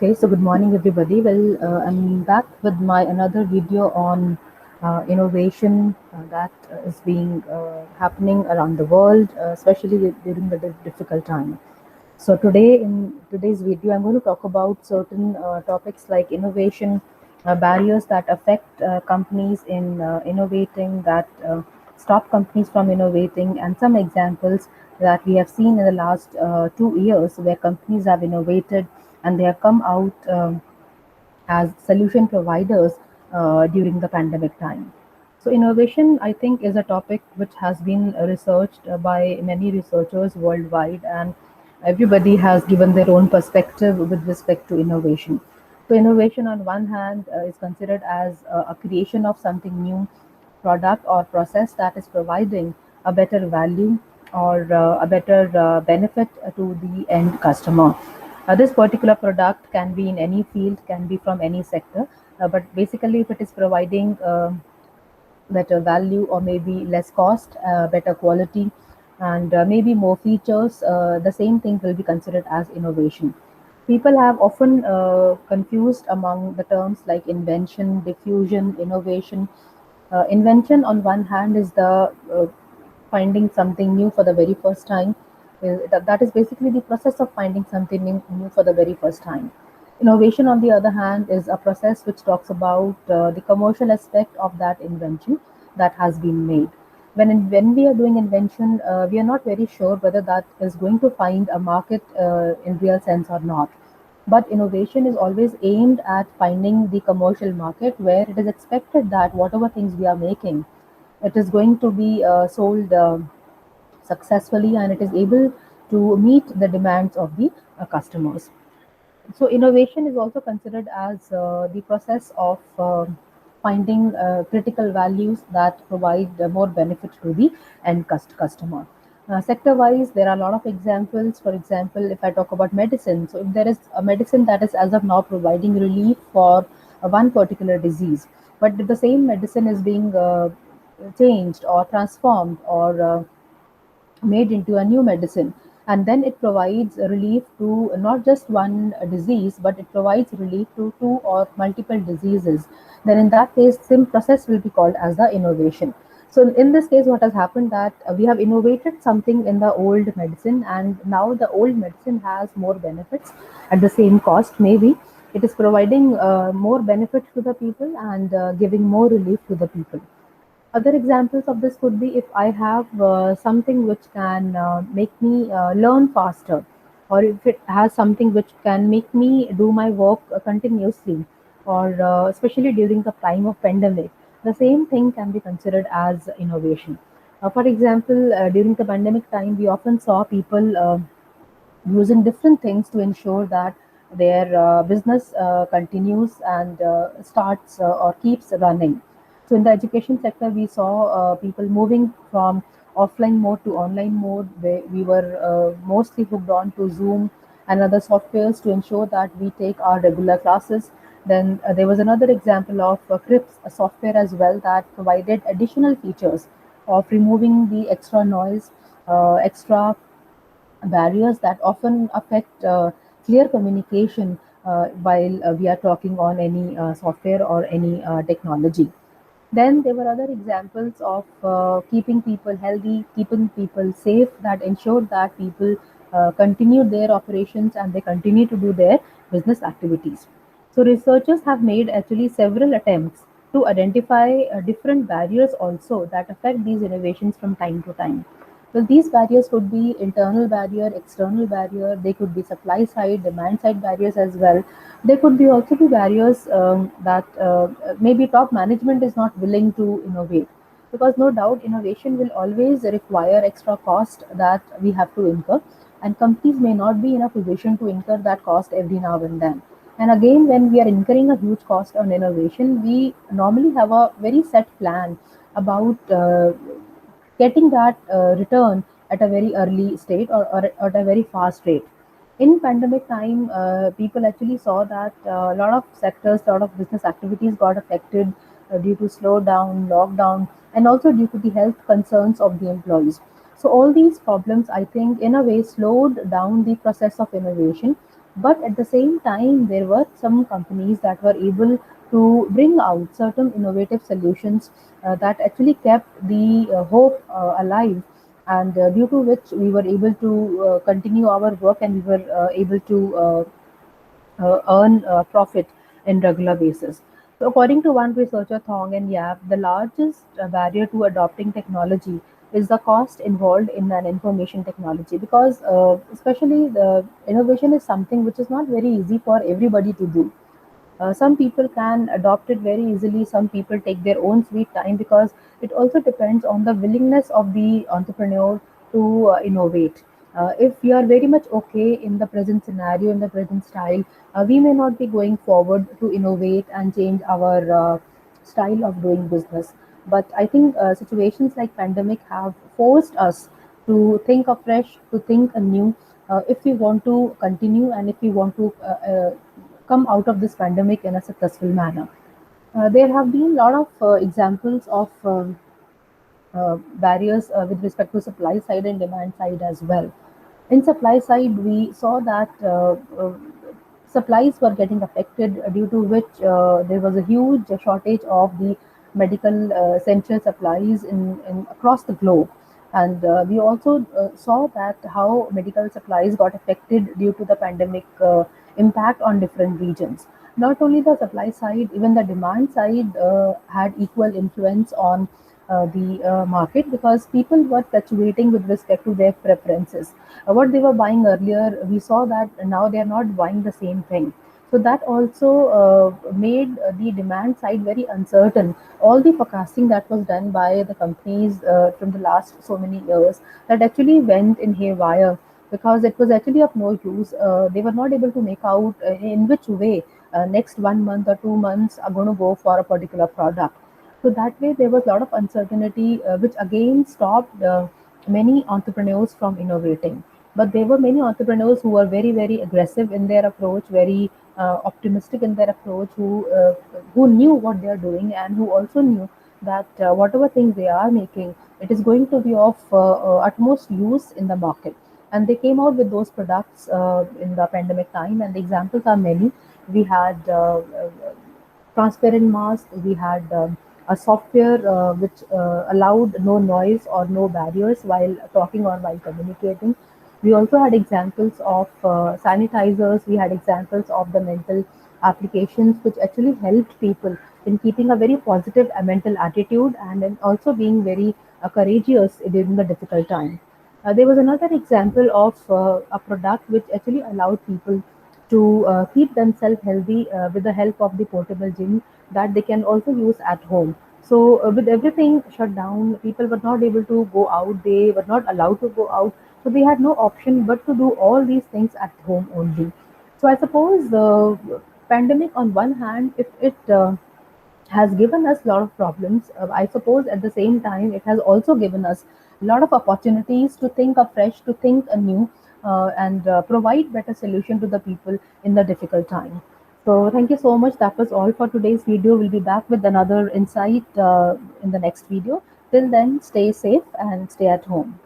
Okay, so good morning, everybody. I'm back with my another video on innovation that is being happening around the world, especially during the difficult time. So today, in today's video, I'm going to talk about certain topics like innovation, barriers that affect companies in innovating, that stop companies from innovating, and some examples that we have seen in the last 2 years where companies have innovated and they have come out as solution providers during the pandemic time. So, innovation, I think, is a topic which has been researched by many researchers worldwide, and everybody has given their own perspective with respect to innovation. So, innovation, on one hand, is considered as a creation of something new, product or process that is providing a better value or a better benefit to the end customer. This particular product can be in any field, can be from any sector, but basically, if it is providing better value or maybe less cost, better quality, and maybe more features, the same thing will be considered as innovation. People have often confused among the terms like invention, diffusion, innovation. Invention, on one hand, is the finding something new for the very first time. That is basically the process of finding something new for the very first time. Innovation, on the other hand, is a process which talks about the commercial aspect of that invention that has been made. When we are doing invention, we are not very sure whether that is going to find a market in real sense or not. But innovation is always aimed at finding the commercial market where it is expected that whatever things we are making, it is going to be sold successfully and it is able to meet the demands of the customers. So innovation is also considered as the process of finding critical values that provide more benefit to the end customer. Sector-wise, there are a lot of examples. For example, if I talk about medicine, so if there is a medicine that is as of now providing relief for one particular disease, but if the same medicine is being changed or transformed or made into a new medicine, and then it provides relief to not just one disease but it provides relief to two or multiple diseases, then in that case same process will be called as the innovation. So in this case what has happened that we have innovated something in the old medicine and now the old medicine has more benefits at the same cost. Maybe it is providing more benefit to the people and giving more relief to the people. Other examples of this could be if I have something which can make me learn faster, or if it has something which can make me do my work continuously, or especially during the time of pandemic, the same thing can be considered as innovation. For example, during the pandemic time, we often saw people using different things to ensure that their business continues and starts or keeps running. So, in the education sector, we saw people moving from offline mode to online mode. We were mostly hooked on to Zoom and other softwares to ensure that we take our regular classes. Then there was another example of CRIPS, a software as well that provided additional features of removing the extra noise, extra barriers that often affect clear communication while we are talking on any software or any technology. Then there were other examples of keeping people healthy, keeping people safe, that ensured that people continue their operations and they continue to do their business activities. So researchers have made actually several attempts to identify different barriers also that affect these innovations from time to time. Well, these barriers could be internal barrier, external barrier, they could be supply side, demand side barriers as well. There could be also be barriers that maybe top management is not willing to innovate, because no doubt innovation will always require extra cost that we have to incur, and companies may not be in a position to incur that cost every now and then. And again, when we are incurring a huge cost on innovation, we normally have a very set plan about getting that return at a very early state, or at a very fast rate. In pandemic time, people actually saw that a lot of sectors, a lot of business activities got affected due to slowdown, lockdown, and also due to the health concerns of the employees. So all these problems, I think, in a way, slowed down the process of innovation. But at the same time, there were some companies that were able to bring out certain innovative solutions that actually kept the hope alive, and due to which we were able to continue our work, and we were able to earn profit in regular basis. So according to one researcher, Thong and Yap, the largest barrier to adopting technology is the cost involved in an information technology, because especially the innovation is something which is not very easy for everybody to do. Some people can adopt it very easily, some people take their own sweet time, because it also depends on the willingness of the entrepreneur to innovate. If we are very much okay in the present scenario, in the present style, we may not be going forward to innovate and change our style of doing business. But I think situations like pandemic have forced us to think afresh, to think anew, if we want to continue and if we want to come out of this pandemic in a successful manner. There have been a lot of examples of barriers with respect to supply side and demand side as well. In supply side, we saw that supplies were getting affected, due to which there was a huge shortage of the medical essential supplies in across the globe. And we also saw that how medical supplies got affected due to the pandemic impact on different regions. Not only the supply side, even the demand side had equal influence on the market, because people were fluctuating with respect to their preferences. What they were buying earlier, we saw that now they are not buying the same thing. So that also made the demand side very uncertain. All the forecasting that was done by the companies from the last so many years, that actually went in haywire, because it was actually of no use. They were not able to make out in which way next 1 month or 2 months are going to go for a particular product. So that way, there was a lot of uncertainty, which again stopped many entrepreneurs from innovating. But there were many entrepreneurs who were very, very aggressive in their approach, very optimistic in their approach, who knew what they are doing, and who also knew that whatever things they are making, it is going to be of utmost use in the market. And they came out with those products in the pandemic time, and the examples are many. We had transparent mask. We had a software which allowed no noise or no barriers while talking or while communicating. We also had examples of sanitizers. We had examples of the mental applications which actually helped people in keeping a very positive mental attitude, and in also being very courageous during the difficult time. There was another example of a product which actually allowed people to keep themselves healthy with the help of the portable gym that they can also use at home. So, with everything shut down, people were not able to go out, they were not allowed to go out, so they had no option but to do all these things at home only. So, I suppose the pandemic, on one hand, if it has given us a lot of problems. I suppose at the same time, it has also given us a lot of opportunities to think afresh, to think anew, and provide better solution to the people in the difficult time. So thank you so much. That was all for today's video. We'll be back with another insight in the next video. Till then, stay safe and stay at home.